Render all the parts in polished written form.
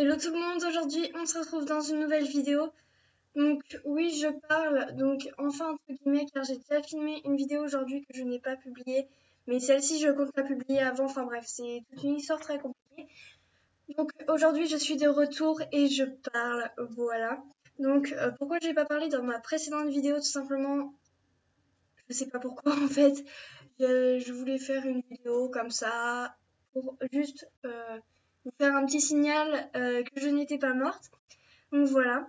Hello tout le monde, aujourd'hui on se retrouve dans une nouvelle vidéo. Donc oui, je parle, donc enfin entre guillemets, car j'ai déjà filmé une vidéo aujourd'hui que je n'ai pas publiée. Mais celle-ci je compte la publier avant, enfin bref, c'est toute une histoire très compliquée. Donc aujourd'hui je suis de retour et je parle, voilà. Donc pourquoi j'ai pas parlé dans ma précédente vidéo, tout simplement, je sais pas pourquoi en fait. Je voulais faire une vidéo comme ça, pour juste vous faire un petit signal que je n'étais pas morte. Donc voilà.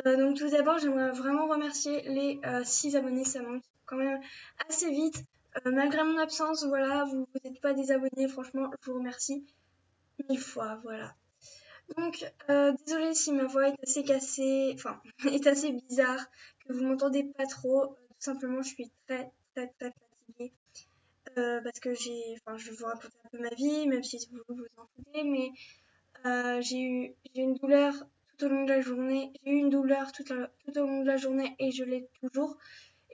Donc tout d'abord, j'aimerais vraiment remercier les 6 abonnés, ça monte quand même assez vite. Malgré mon absence, voilà, vous n'êtes pas désabonnés, franchement, je vous remercie 1000 fois, voilà. Donc, désolée si ma voix est assez cassée, enfin, est assez bizarre, que vous m'entendez pas trop. Tout simplement, je suis très, très, très fatiguée. Parce que je vais vous raconter un peu ma vie, même si vous vous en foutez, mais j'ai une douleur tout au long de la journée. J'ai eu une douleur tout au long de la journée et je l'ai toujours.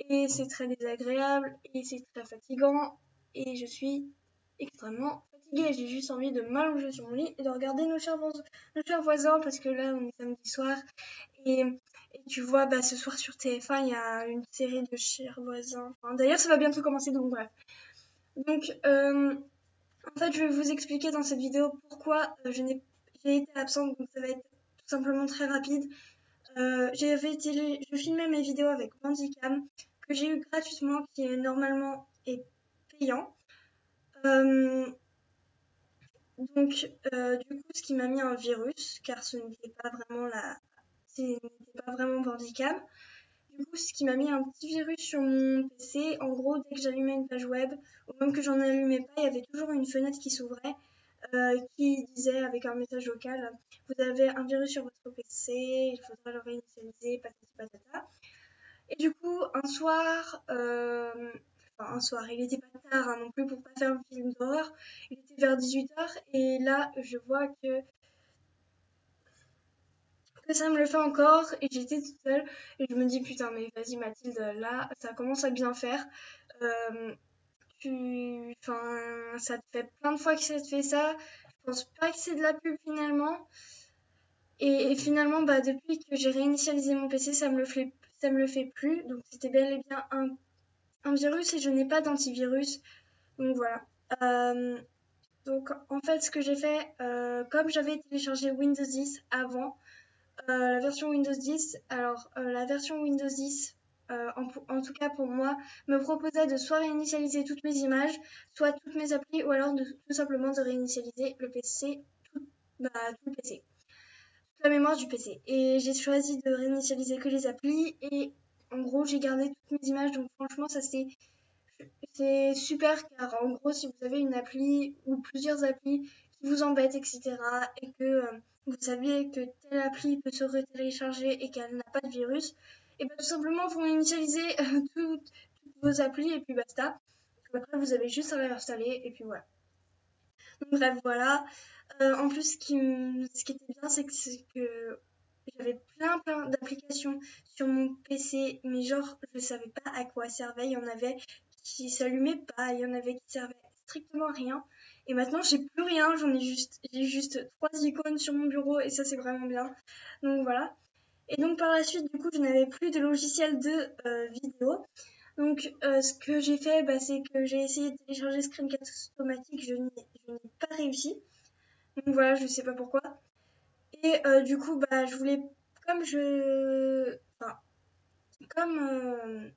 Et c'est très désagréable et c'est très fatigant. Et je suis extrêmement fatiguée. J'ai juste envie de m'allonger sur mon lit et de regarder nos chers voisins parce que là, on est samedi soir. Et, et tu vois, bah, ce soir sur TF1, il y a une série de chers voisins. Enfin, d'ailleurs, ça va bientôt commencer, donc bref. Donc, en fait, je vais vous expliquer dans cette vidéo pourquoi j'ai été absente, donc ça va être tout simplement très rapide. Je filmais mes vidéos avec Bandicam, que j'ai eu gratuitement, qui est normalement est payant. Euh, du coup, ce qui m'a mis un virus, car ce n'était pas vraiment Bandicam. Du coup, ce qui m'a mis un petit virus sur mon PC. En gros, dès que j'allumais une page web, ou même que j'en allumais pas, il y avait toujours une fenêtre qui s'ouvrait, qui disait avec un message vocal, vous avez un virus sur votre PC, il faudra le réinitialiser, patati patata. Et du coup, un soir, il était pas tard non plus pour pas faire un film d'horreur, il était vers 18h, et là, je vois que ça me le fait encore, et j'étais toute seule, et je me dis, putain, mais vas-y Mathilde, là, ça commence à bien faire. Euh, ça te fait plein de fois que ça te fait ça. Je pense pas que c'est de la pub finalement. Et finalement, bah, depuis que j'ai réinitialisé mon PC, ça me le fait plus. Donc c'était bel et bien un virus et je n'ai pas d'antivirus. Donc voilà. Euh, donc en fait, ce que j'ai fait, comme j'avais téléchargé Windows 10 avant, la version Windows 10, alors la version Windows 10, en tout cas pour moi, me proposait de soit réinitialiser toutes mes images, soit toutes mes applis, ou alors tout simplement de réinitialiser le PC, tout le PC, toute la mémoire du PC. Et j'ai choisi de réinitialiser que les applis, et en gros j'ai gardé toutes mes images, donc franchement c'est super, car en gros si vous avez une appli ou plusieurs applis qui vous embêtent, etc., et que vous savez que telle appli peut se retélécharger et qu'elle n'a pas de virus, et bien tout simplement vous initialisez toutes vos applis et puis basta. Après vous avez juste à réinstaller et puis voilà. Donc bref, voilà. En plus ce qui était bien, c'est que j'avais plein d'applications sur mon PC, mais genre je savais pas à quoi elles servaient. Il y en avait qui s'allumaient pas, il y en avait qui servaient strictement à rien. Et maintenant j'ai plus rien, j'ai juste 3 icônes sur mon bureau et ça c'est vraiment bien. Donc voilà. Et donc par la suite, du coup, je n'avais plus de logiciel de vidéo. Donc ce que j'ai fait, bah, c'est que j'ai essayé de télécharger Screencast automatique, je n'ai pas réussi. Donc voilà, je sais pas pourquoi. Et du coup, bah, comme je, enfin, comme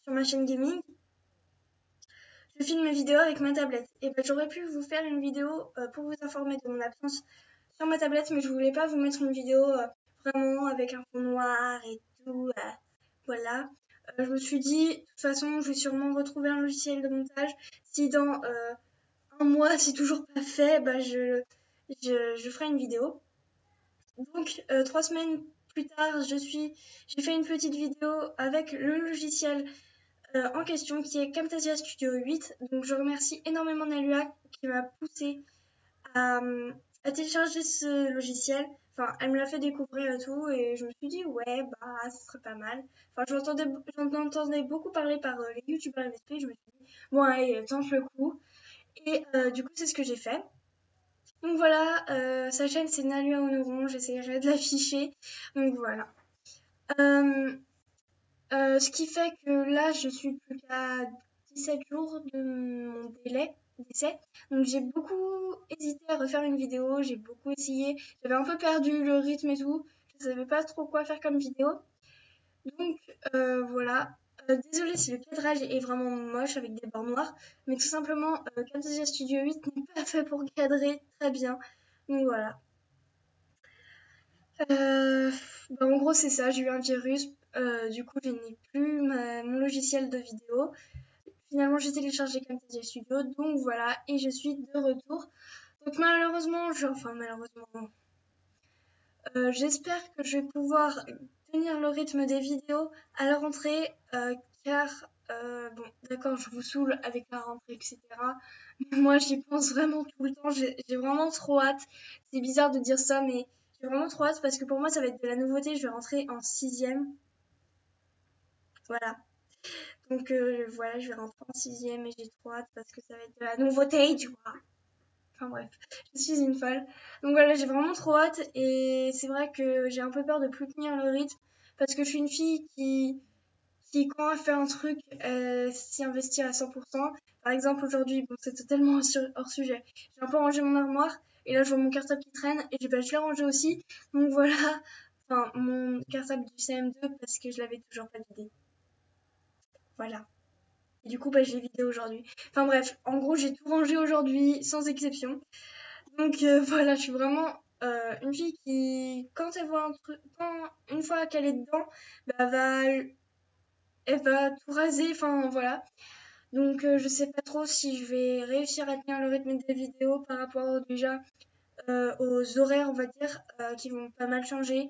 sur ma chaîne gaming, je filme mes vidéos avec ma tablette. Et bah, j'aurais pu vous faire une vidéo pour vous informer de mon absence sur ma tablette, mais je voulais pas vous mettre une vidéo vraiment avec un fond noir et tout. Voilà. Je me suis dit, de toute façon, je vais sûrement retrouver un logiciel de montage. Si dans un mois, c'est toujours pas fait, bah, je ferai une vidéo. Donc, 3 semaines plus tard, j'ai fait une petite vidéo avec le logiciel en question qui est Camtasia Studio 8. Donc, je remercie énormément Nalua qui m'a poussé à, à télécharger ce logiciel. Enfin, elle me l'a fait découvrir et tout, et je me suis dit, ouais, bah, ce serait pas mal. Enfin, j'en entendais beaucoup parler par les youtubeurs MSP, je me suis dit, bon, allez, tente le coup. Et du coup, c'est ce que j'ai fait. Donc voilà, sa chaîne c'est Nalua Honoron, j'essaierai de l'afficher. Donc voilà. Ce qui fait que là, je suis plus qu'à 17 jours de mon délai d'essai. Donc j'ai beaucoup hésité à refaire une vidéo, j'ai beaucoup essayé. J'avais un peu perdu le rythme et tout. Je savais pas trop quoi faire comme vidéo. Donc voilà. Désolée si le cadrage est vraiment moche avec des bords noirs, mais tout simplement Camtasia Studio 8 n'est pas fait pour cadrer très bien. Donc voilà. En gros c'est ça, j'ai eu un virus, du coup je n'ai plus mon logiciel de vidéo. Finalement j'ai téléchargé Camtasia Studio, donc voilà, et je suis de retour. Donc malheureusement, j'espère que je vais pouvoir tenir le rythme des vidéos à la rentrée, car, bon, d'accord, je vous saoule avec la rentrée, etc. Mais moi, j'y pense vraiment tout le temps. J'ai vraiment trop hâte. C'est bizarre de dire ça, mais j'ai vraiment trop hâte parce que pour moi, ça va être de la nouveauté. Je vais rentrer en 6e. Voilà. Donc voilà, je vais rentrer en 6e et j'ai trop hâte parce que ça va être de la nouveauté, tu vois. Enfin bref, je suis une folle. Donc voilà, j'ai vraiment trop hâte et c'est vrai que j'ai un peu peur de plus tenir le rythme parce que je suis une fille qui quand elle fait un truc, s'y investit à 100%. Par exemple, aujourd'hui, bon, c'est totalement hors sujet. J'ai un peu rangé mon armoire et là, je vois mon cartable qui traîne et je l'ai rangé aussi. Donc voilà, enfin, mon cartable du CM2 parce que je l'avais toujours pas vidé. Voilà. Et du coup, je l'ai vidé aujourd'hui. Enfin bref, en gros, j'ai tout rangé aujourd'hui, sans exception. Donc voilà, je suis vraiment une fille qui, quand elle voit un truc, une fois qu'elle est dedans, elle va tout raser, enfin voilà. Donc je sais pas trop si je vais réussir à tenir le rythme des vidéos par rapport déjà aux horaires, on va dire, qui vont pas mal changer.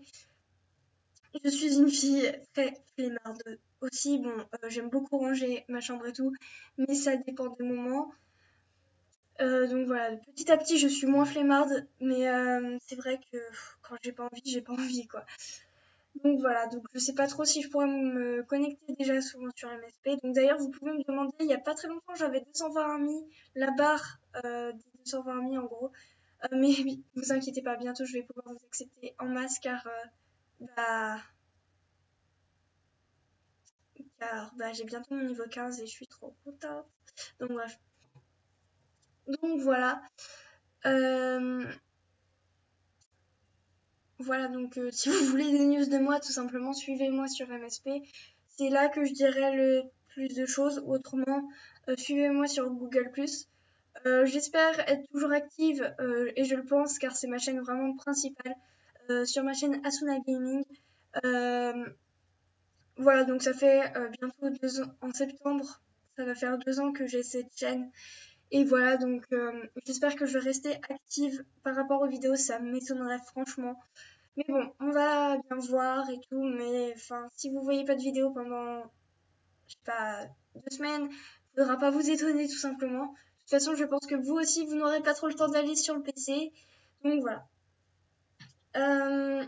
Je suis une fille très flemmarde aussi. Bon, j'aime beaucoup ranger ma chambre et tout, mais ça dépend des moments. Donc voilà, petit à petit, je suis moins flemmarde, mais c'est vrai que quand j'ai pas envie, quoi. Donc voilà, donc je sais pas trop si je pourrais me connecter déjà souvent sur MSP. Donc d'ailleurs, vous pouvez me demander, il y a pas très longtemps, j'avais 220 amis, la barre des 220 amis en gros. Mais vous inquiétez pas, bientôt je vais pouvoir vous accepter en masse bah, car j'ai bientôt mon niveau 15 et je suis trop contente. Donc bref. Donc voilà. Euh, Voilà, donc si vous voulez des news de moi, tout simplement, suivez-moi sur MSP. C'est là que je dirai le plus de choses. Autrement, suivez-moi sur Google+. J'espère être toujours active, et je le pense, car c'est ma chaîne vraiment principale, sur ma chaîne Asuna Gaming. Voilà, donc ça fait bientôt 2 ans, en septembre, ça va faire 2 ans que j'ai cette chaîne. Et voilà, donc j'espère que je vais rester active par rapport aux vidéos, ça m'étonnerait franchement. Mais bon, on va bien voir et tout, mais enfin, si vous voyez pas de vidéo pendant, je sais pas, 2 semaines, faudra pas vous étonner tout simplement. De toute façon, je pense que vous aussi, vous n'aurez pas trop le temps d'aller sur le PC. Donc voilà. Euh,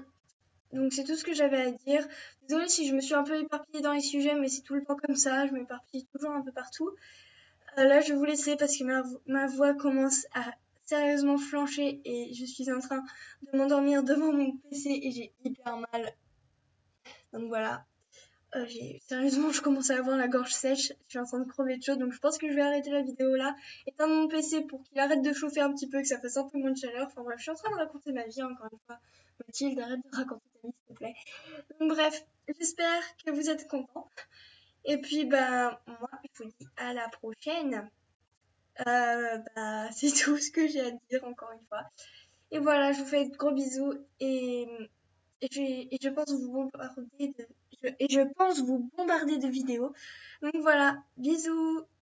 donc c'est tout ce que j'avais à dire. Désolée si je me suis un peu éparpillée dans les sujets, mais c'est tout le temps comme ça, je m'éparpille toujours un peu partout. Là, je vais vous laisser parce que ma voix commence à sérieusement flancher et je suis en train de m'endormir devant mon PC et j'ai hyper mal. Donc voilà. Sérieusement, je commence à avoir la gorge sèche. Je suis en train de crever de chaud, donc je pense que je vais arrêter la vidéo là, éteindre mon PC pour qu'il arrête de chauffer un petit peu, que ça fasse un peu moins de chaleur. Enfin bref, je suis en train de raconter ma vie encore une fois. Mathilde, arrête de raconter ta vie, s'il te plaît. Donc bref, j'espère que vous êtes contents. Et puis moi, je vous dis à la prochaine. C'est tout ce que j'ai à dire encore une fois. Et voilà, je vous fais de gros bisous et je pense vous bombarder de vidéos. Donc voilà, bisous.